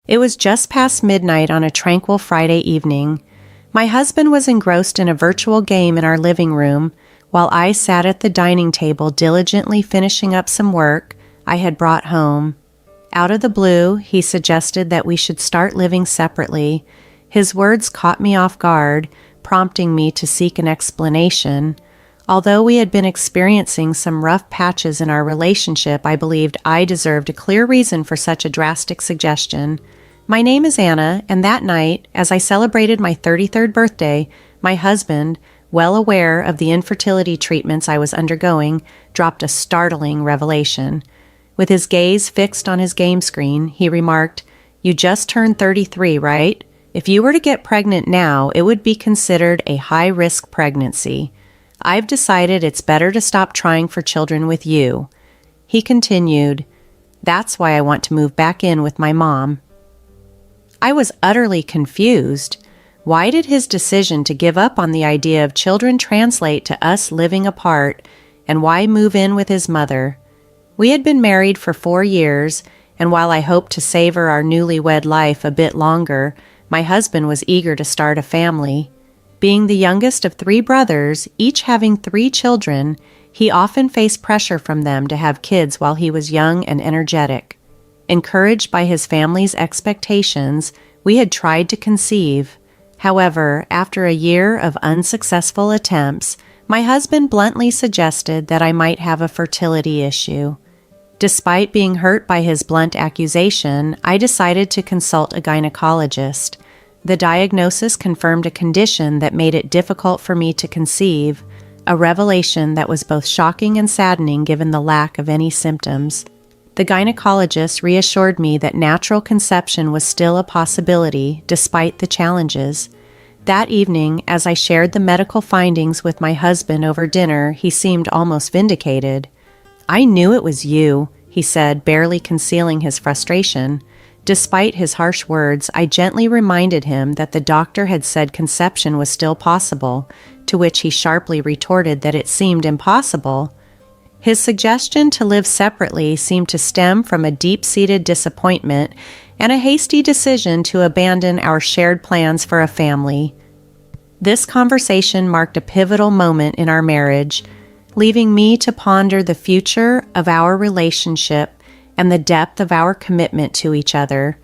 It was just past midnight on a tranquil Friday evening. My husband was engrossed in a virtual game in our living room, while I sat at the dining table diligently finishing up some work I had brought home. Out of the blue, he suggested that we should start living separately. His words caught me off guard, prompting me to seek an explanation. Although we had been experiencing some rough patches in our relationship, I believed I deserved a clear reason for such a drastic suggestion. My name is Anna, and that night, as I celebrated my 33rd birthday, my husband, well aware of the infertility treatments I was undergoing, dropped a startling revelation. With his gaze fixed on his game screen, he remarked, "You just turned 33, right? If you were to get pregnant now, it would be considered a high-risk pregnancy. I've decided it's better to stop trying for children with you." He continued, "That's why I want to move back in with my mom." I was utterly confused. Why did his decision to give up on the idea of children translate to us living apart, and why move in with his mother? We had been married for 4 years, and while I hoped to savor our newlywed life a bit longer, my husband was eager to start a family. Being the youngest of 3 brothers, each having 3 children, he often faced pressure from them to have kids while he was young and energetic. Encouraged by his family's expectations, we had tried to conceive. However, after a year of unsuccessful attempts, my husband bluntly suggested that I might have a fertility issue. Despite being hurt by his blunt accusation, I decided to consult a gynecologist. The diagnosis confirmed a condition that made it difficult for me to conceive, a revelation that was both shocking and saddening given the lack of any symptoms. The gynecologist reassured me that natural conception was still a possibility, despite the challenges. That evening, as I shared the medical findings with my husband over dinner, he seemed almost vindicated. "I knew it was you," he said, barely concealing his frustration. Despite his harsh words, I gently reminded him that the doctor had said conception was still possible, to which he sharply retorted that it seemed impossible. His suggestion to live separately seemed to stem from a deep-seated disappointment and a hasty decision to abandon our shared plans for a family. This conversation marked a pivotal moment in our marriage, leaving me to ponder the future of our relationship and the depth of our commitment to each other.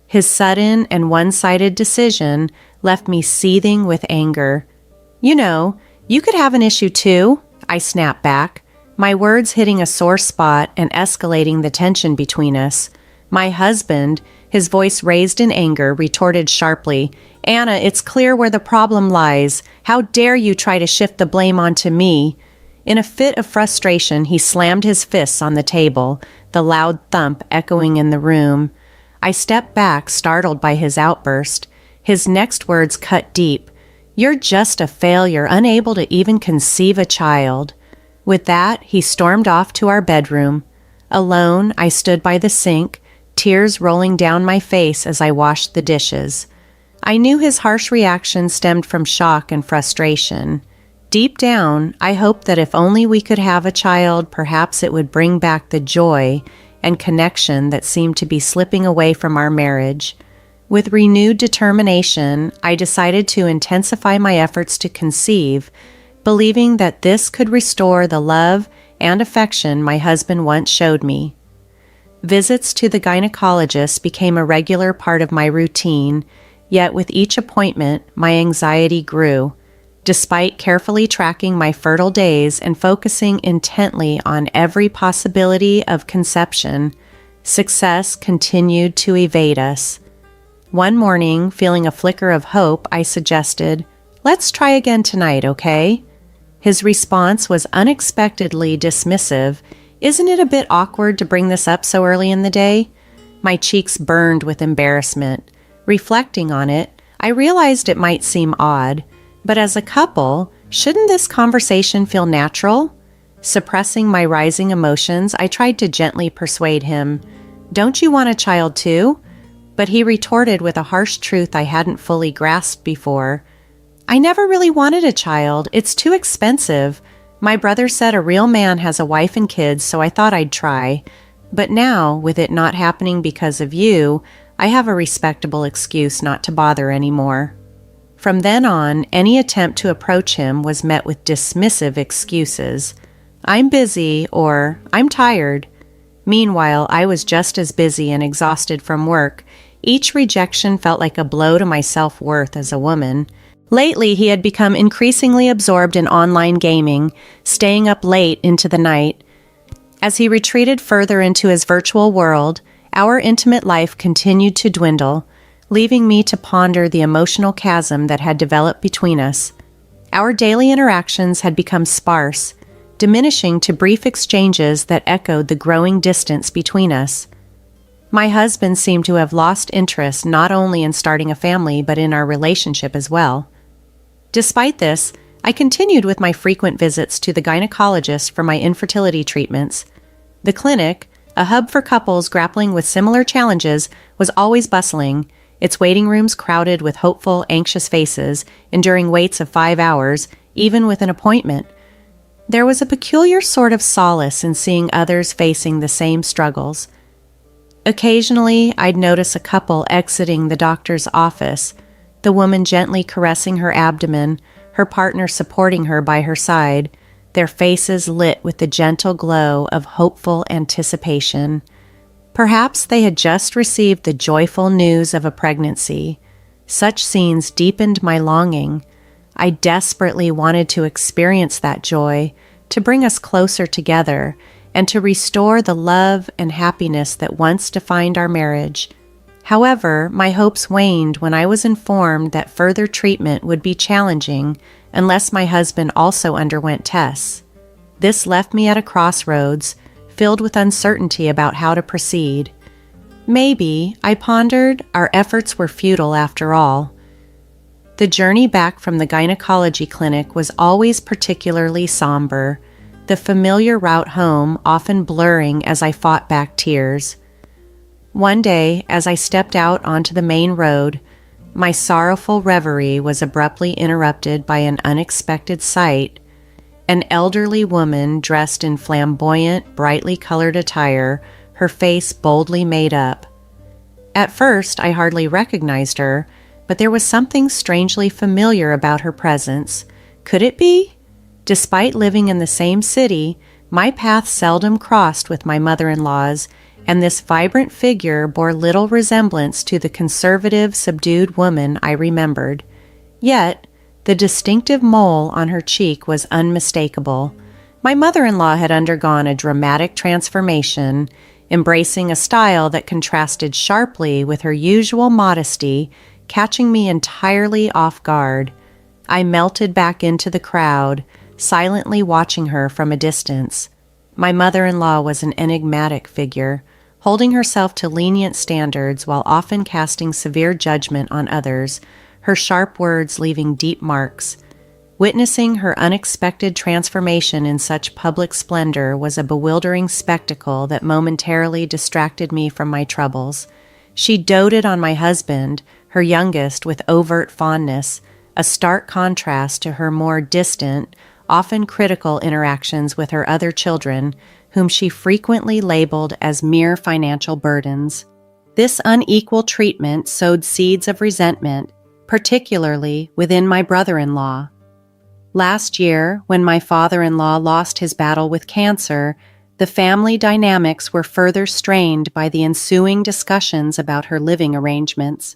His sudden and one-sided decision left me seething with anger. "You know, you could have an issue too," I snapped back, my words hitting a sore spot and escalating the tension between us. My husband, his voice raised in anger, retorted sharply, "Anna, it's clear where the problem lies. How dare you try to shift the blame onto me?" In a fit of frustration, he slammed his fists on the table, the loud thump echoing in the room. I stepped back, startled by his outburst. His next words cut deep. "You're just a failure, unable to even conceive a child." With that, he stormed off to our bedroom. Alone, I stood by the sink, tears rolling down my face as I washed the dishes. I knew his harsh reaction stemmed from shock and frustration. Deep down, I hoped that if only we could have a child, perhaps it would bring back the joy and connection that seemed to be slipping away from our marriage. With renewed determination, I decided to intensify my efforts to conceive, believing that this could restore the love and affection my husband once showed me. Visits to the gynecologist became a regular part of my routine, yet with each appointment, my anxiety grew. Despite carefully tracking my fertile days and focusing intently on every possibility of conception, success continued to evade us. One morning, feeling a flicker of hope, I suggested, "Let's try again tonight, okay?" His response was unexpectedly dismissive. "Isn't it a bit awkward to bring this up so early in the day?" My cheeks burned with embarrassment. Reflecting on it, I realized it might seem odd, but as a couple, shouldn't this conversation feel natural? Suppressing my rising emotions, I tried to gently persuade him. "Don't you want a child too?" But he retorted with a harsh truth I hadn't fully grasped before. "I never really wanted a child. It's too expensive. My brother said a real man has a wife and kids, so I thought I'd try. But now, with it not happening because of you, I have a respectable excuse not to bother anymore. From then on, any attempt to approach him was met with dismissive excuses. I'm busy, or I'm tired. Meanwhile, I was just as busy and exhausted from work. Each rejection felt like a blow to my self-worth as a woman. Lately, he had become increasingly absorbed in online gaming, staying up late into the night. As he retreated further into his virtual world, our intimate life continued to dwindle, leaving me to ponder the emotional chasm that had developed between us. Our daily interactions had become sparse, diminishing to brief exchanges that echoed the growing distance between us. My husband seemed to have lost interest not only in starting a family but in our relationship as well. Despite this, I continued with my frequent visits to the gynecologist for my infertility treatments. The clinic, a hub for couples grappling with similar challenges, was always bustling, its waiting rooms crowded with hopeful, anxious faces, enduring waits of 5 hours, even with an appointment. There was a peculiar sort of solace in seeing others facing the same struggles. Occasionally, I'd notice a couple exiting the doctor's office, the woman gently caressing her abdomen, her partner supporting her by her side, their faces lit with the gentle glow of hopeful anticipation. Perhaps they had just received the joyful news of a pregnancy. Such scenes deepened my longing. I desperately wanted to experience that joy, to bring us closer together, and to restore the love and happiness that once defined our marriage. However, my hopes waned when I was informed that further treatment would be challenging unless my husband also underwent tests. This left me at a crossroads, filled with uncertainty about how to proceed. Maybe, I pondered, our efforts were futile after all. The journey back from the gynecology clinic was always particularly somber, the familiar route home often blurring as I fought back tears. One day, as I stepped out onto the main road, my sorrowful reverie was abruptly interrupted by an unexpected sight. An elderly woman dressed in flamboyant, brightly colored attire, her face boldly made up. At first, I hardly recognized her, but there was something strangely familiar about her presence. Could it be? Despite living in the same city, my path seldom crossed with my mother-in-law's, and this vibrant figure bore little resemblance to the conservative, subdued woman I remembered. Yet, the distinctive mole on her cheek was unmistakable. My mother-in-law had undergone a dramatic transformation, embracing a style that contrasted sharply with her usual modesty, catching me entirely off guard. I melted back into the crowd, silently watching her from a distance. My mother-in-law was an enigmatic figure, holding herself to lenient standards while often casting severe judgment on others, her sharp words leaving deep marks. Witnessing her unexpected transformation in such public splendor was a bewildering spectacle that momentarily distracted me from my troubles. She doted on my husband, her youngest, with overt fondness, a stark contrast to her more distant, often critical interactions with her other children, whom she frequently labeled as mere financial burdens. This unequal treatment sowed seeds of resentment, particularly within my brother-in-law. Last year, when my father-in-law lost his battle with cancer, the family dynamics were further strained by the ensuing discussions about her living arrangements.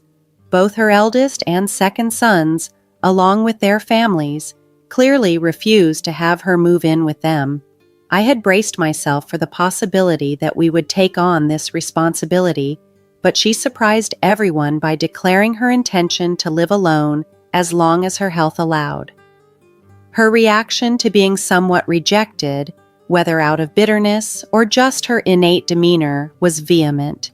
Both her eldest and second sons, along with their families, clearly refused to have her move in with them. I had braced myself for the possibility that we would take on this responsibility, but she surprised everyone by declaring her intention to live alone as long as her health allowed. Her reaction to being somewhat rejected, whether out of bitterness or just her innate demeanor, was vehement.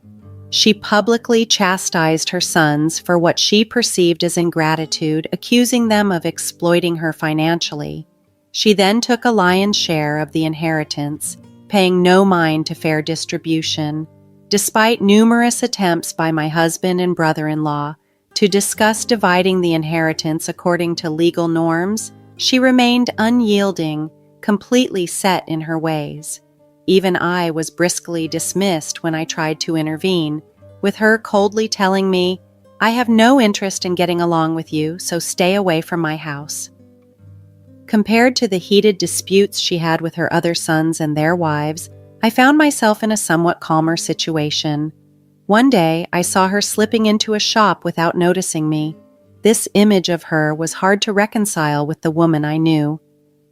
She publicly chastised her sons for what she perceived as ingratitude, accusing them of exploiting her financially. She then took a lion's share of the inheritance, paying no mind to fair distribution. Despite numerous attempts by my husband and brother-in-law to discuss dividing the inheritance according to legal norms, she remained unyielding, completely set in her ways. Even I was briskly dismissed when I tried to intervene, with her coldly telling me, "I have no interest in getting along with you, so stay away from my house." Compared to the heated disputes she had with her other sons and their wives, I found myself in a somewhat calmer situation. One day, I saw her slipping into a shop without noticing me. This image of her was hard to reconcile with the woman I knew.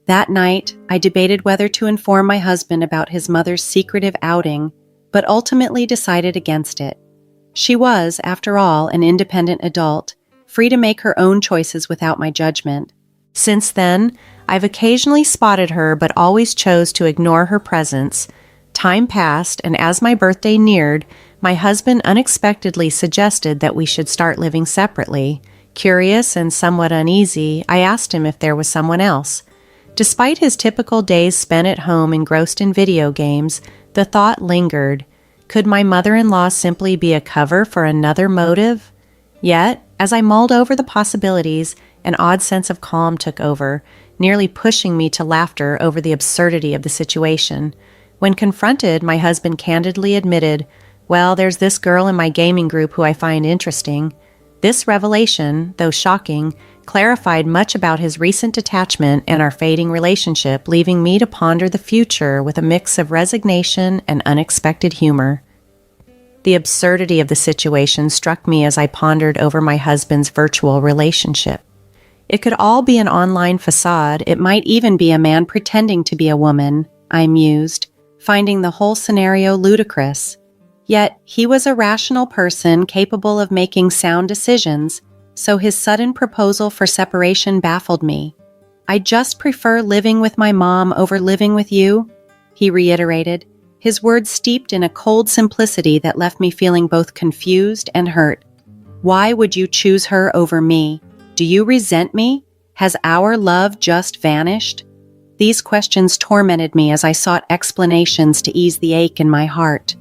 That night, I debated whether to inform my husband about his mother's secretive outing, but ultimately decided against it. She was, after all, an independent adult, free to make her own choices without my judgment. Since then, I've occasionally spotted her but always chose to ignore her presence. Time passed, and as my birthday neared, my husband unexpectedly suggested that we should start living separately. Curious and somewhat uneasy, I asked him if there was someone else. Despite his typical days spent at home engrossed in video games, the thought lingered. Could my mother-in-law simply be a cover for another motive? Yet, as I mulled over the possibilities, an odd sense of calm took over, nearly pushing me to laughter over the absurdity of the situation. When confronted, my husband candidly admitted, "Well, there's this girl in my gaming group who I find interesting." This revelation, though shocking, clarified much about his recent detachment and our fading relationship, leaving me to ponder the future with a mix of resignation and unexpected humor. The absurdity of the situation struck me as I pondered over my husband's virtual relationship. It could all be an online facade. It might even be a man pretending to be a woman, I mused, finding the whole scenario ludicrous. Yet, he was a rational person capable of making sound decisions, so his sudden proposal for separation baffled me. "I just prefer living with my mom over living with you," he reiterated, his words steeped in a cold simplicity that left me feeling both confused and hurt. "Why would you choose her over me? Do you resent me? Has our love just vanished?" These questions tormented me as I sought explanations to ease the ache in my heart.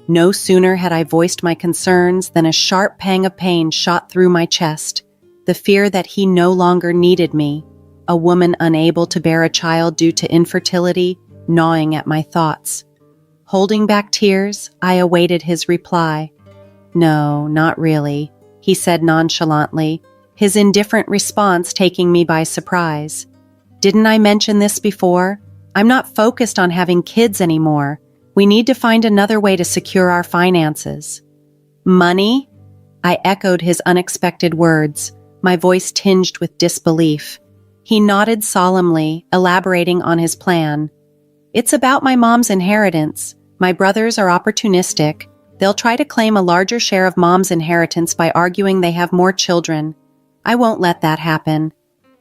No sooner had I voiced my concerns than a sharp pang of pain shot through my chest, the fear that he no longer needed me, a woman unable to bear a child due to infertility, gnawing at my thoughts. Holding back tears, I awaited his reply. "No, not really," he said nonchalantly, his indifferent response taking me by surprise. "Didn't I mention this before? I'm not focused on having kids anymore. We need to find another way to secure our finances." "Money?" I echoed his unexpected words, my voice tinged with disbelief. He nodded solemnly, elaborating on his plan. "It's about my mom's inheritance. My brothers are opportunistic. They'll try to claim a larger share of mom's inheritance by arguing they have more children. I won't let that happen."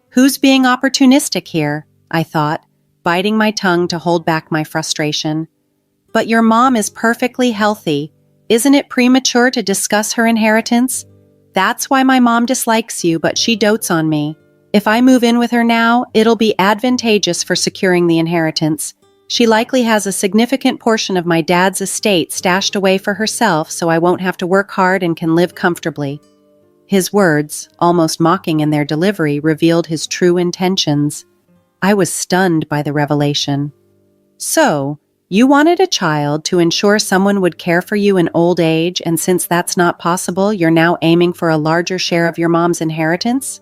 Who's being opportunistic here? I thought, biting my tongue to hold back my frustration. "But your mom is perfectly healthy. Isn't it premature to discuss her inheritance? That's why my mom dislikes you, but she dotes on me. If I move in with her now, it'll be advantageous for securing the inheritance. She likely has a significant portion of my dad's estate stashed away for herself, so I won't have to work hard and can live comfortably." His words, almost mocking in their delivery, revealed his true intentions. I was stunned by the revelation. "So, you wanted a child to ensure someone would care for you in old age, and since that's not possible, you're now aiming for a larger share of your mom's inheritance?"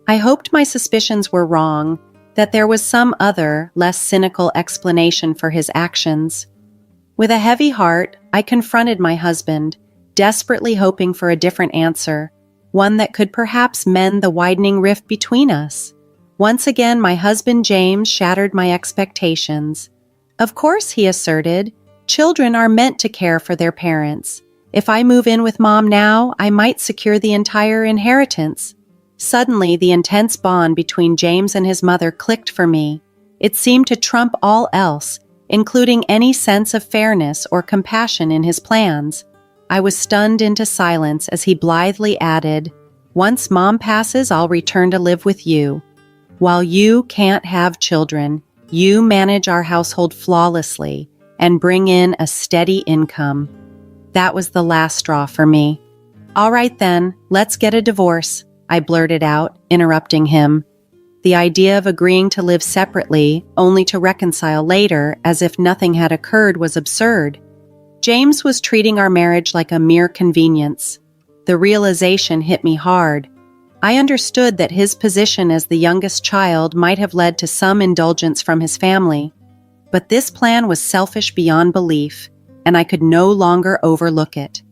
I hoped my suspicions were wrong, that there was some other, less cynical explanation for his actions. With a heavy heart, I confronted my husband, desperately hoping for a different answer, one that could perhaps mend the widening rift between us. Once again, my husband James shattered my expectations. "Of course," he asserted, "children are meant to care for their parents. If I move in with mom now, I might secure the entire inheritance." Suddenly, the intense bond between James and his mother clicked for me. It seemed to trump all else, including any sense of fairness or compassion in his plans. I was stunned into silence as he blithely added, "Once mom passes, I'll return to live with you. While you can't have children, you manage our household flawlessly and bring in a steady income." That was the last straw for me. "All right then, let's get a divorce," I blurted out, interrupting him. The idea of agreeing to live separately, only to reconcile later as if nothing had occurred, was absurd. James was treating our marriage like a mere convenience. The realization hit me hard. I understood that his position as the youngest child might have led to some indulgence from his family, but this plan was selfish beyond belief, and I could no longer overlook it.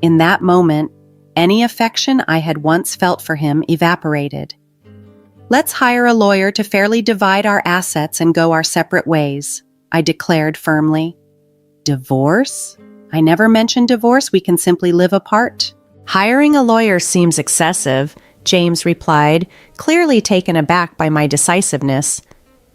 In that moment, any affection I had once felt for him evaporated. "Let's hire a lawyer to fairly divide our assets and go our separate ways," I declared firmly. "Divorce? I never mentioned divorce. We can simply live apart." "Hiring a lawyer seems excessive," James replied, clearly taken aback by my decisiveness.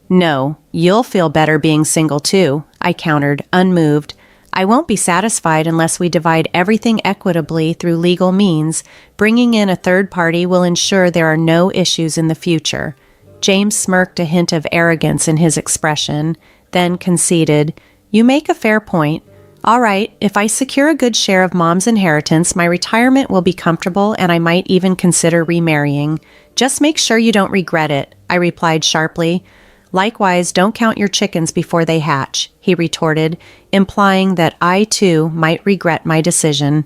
"No, you'll feel better being single too," I countered, unmoved. "I won't be satisfied unless we divide everything equitably through legal means. Bringing in a third party will ensure there are no issues in the future." James smirked, a hint of arrogance in his expression, then conceded, "You make a fair point. All right, if I secure a good share of Mom's inheritance, my retirement will be comfortable and I might even consider remarrying. Just make sure you don't regret it," I replied sharply. "Likewise, don't count your chickens before they hatch," he retorted, implying that I too might regret my decision.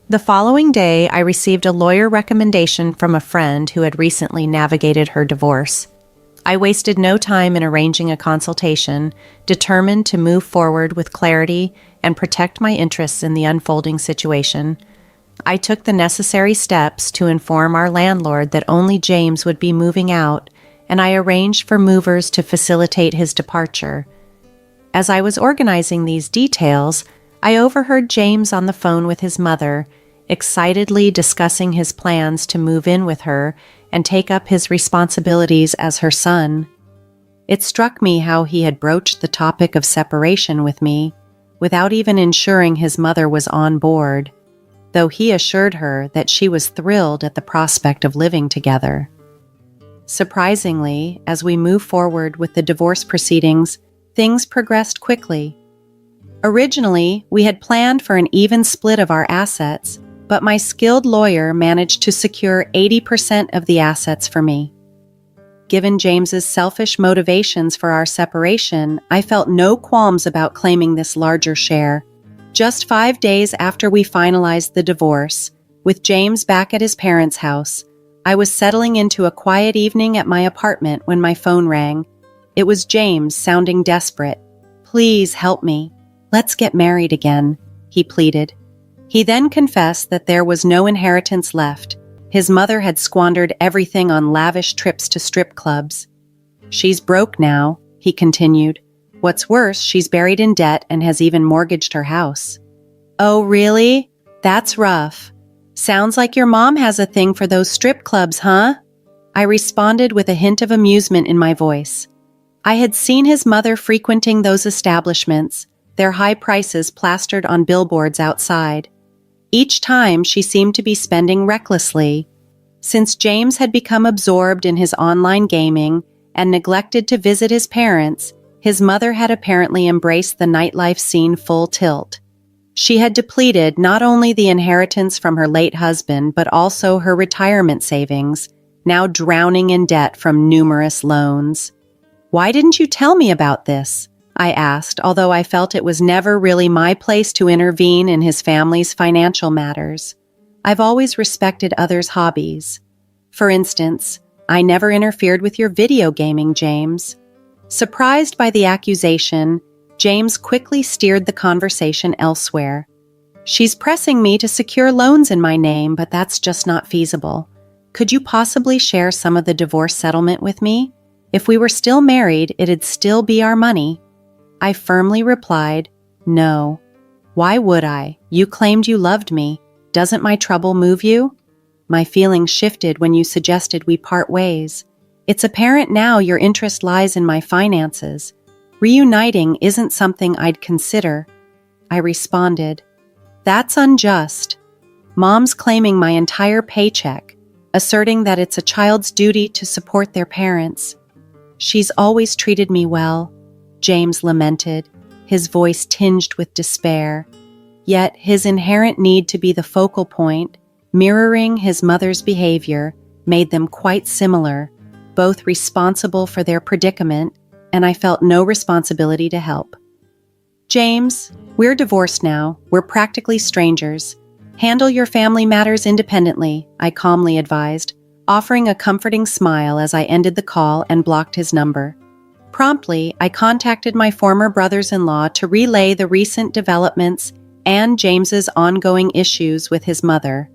The following day, I received a lawyer recommendation from a friend who had recently navigated her divorce. I wasted no time in arranging a consultation, determined to move forward with clarity and protect my interests in the unfolding situation. I took the necessary steps to inform our landlord that only James would be moving out, and I arranged for movers to facilitate his departure. As I was organizing these details, I overheard James on the phone with his mother, excitedly discussing his plans to move in with her and take up his responsibilities as her son. It struck me how he had broached the topic of separation with me, without even ensuring his mother was on board, though he assured her that she was thrilled at the prospect of living together. Surprisingly, as we moved forward with the divorce proceedings, things progressed quickly. Originally, we had planned for an even split of our assets, but my skilled lawyer managed to secure 80% of the assets for me. Given James's selfish motivations for our separation, I felt no qualms about claiming this larger share. Just 5 days after we finalized the divorce, with James back at his parents' house, I was settling into a quiet evening at my apartment when my phone rang. It was James, sounding desperate. "Please help me. Let's get married again," he pleaded. He then confessed that there was no inheritance left. His mother had squandered everything on lavish trips to strip clubs. "She's broke now," he continued. "What's worse, she's buried in debt and has even mortgaged her house." "Oh, really? That's rough. Sounds like your mom has a thing for those strip clubs, huh?" I responded with a hint of amusement in my voice. I had seen his mother frequenting those establishments, their high prices plastered on billboards outside. Each time, she seemed to be spending recklessly. Since James had become absorbed in his online gaming and neglected to visit his parents, his mother had apparently embraced the nightlife scene full tilt. She had depleted not only the inheritance from her late husband, but also her retirement savings, now drowning in debt from numerous loans. "Why didn't you tell me about this?" I asked, although I felt it was never really my place to intervene in his family's financial matters. I've always respected others' hobbies. For instance, I never interfered with your video gaming, James. Surprised by the accusation, James quickly steered the conversation elsewhere. "She's pressing me to secure loans in my name, but that's just not feasible. Could you possibly share some of the divorce settlement with me? If we were still married, it'd still be our money." I firmly replied, "No. Why would I? You claimed you loved me. Doesn't my trouble move you? My feelings shifted when you suggested we part ways. It's apparent now your interest lies in my finances. Reuniting isn't something I'd consider." I responded, "That's unjust. Mom's claiming my entire paycheck, asserting that it's a child's duty to support their parents. She's always treated me well," James lamented, his voice tinged with despair. Yet his inherent need to be the focal point, mirroring his mother's behavior, made them quite similar, both responsible for their predicament, and I felt no responsibility to help. James, we're divorced now. We're practically strangers. Handle your family matters independently, I calmly advised, offering a comforting smile as I ended the call and blocked his number. Promptly, I contacted my former brothers-in-law to relay the recent developments and James's ongoing issues with his mother.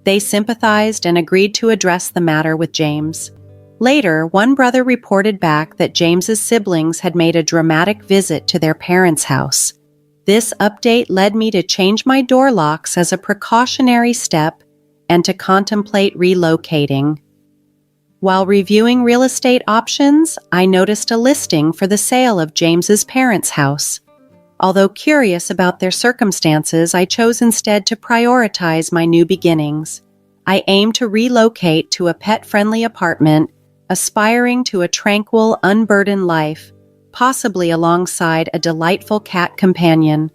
They sympathized and agreed to address the matter with James. Later, one brother reported back that James's siblings had made a dramatic visit to their parents' house. This update led me to change my door locks as a precautionary step and to contemplate relocating. While reviewing real estate options, I noticed a listing for the sale of James's parents' house. Although curious about their circumstances, I chose instead to prioritize my new beginnings. I aim to relocate to a pet-friendly apartment, aspiring to a tranquil, unburdened life, possibly alongside a delightful cat companion,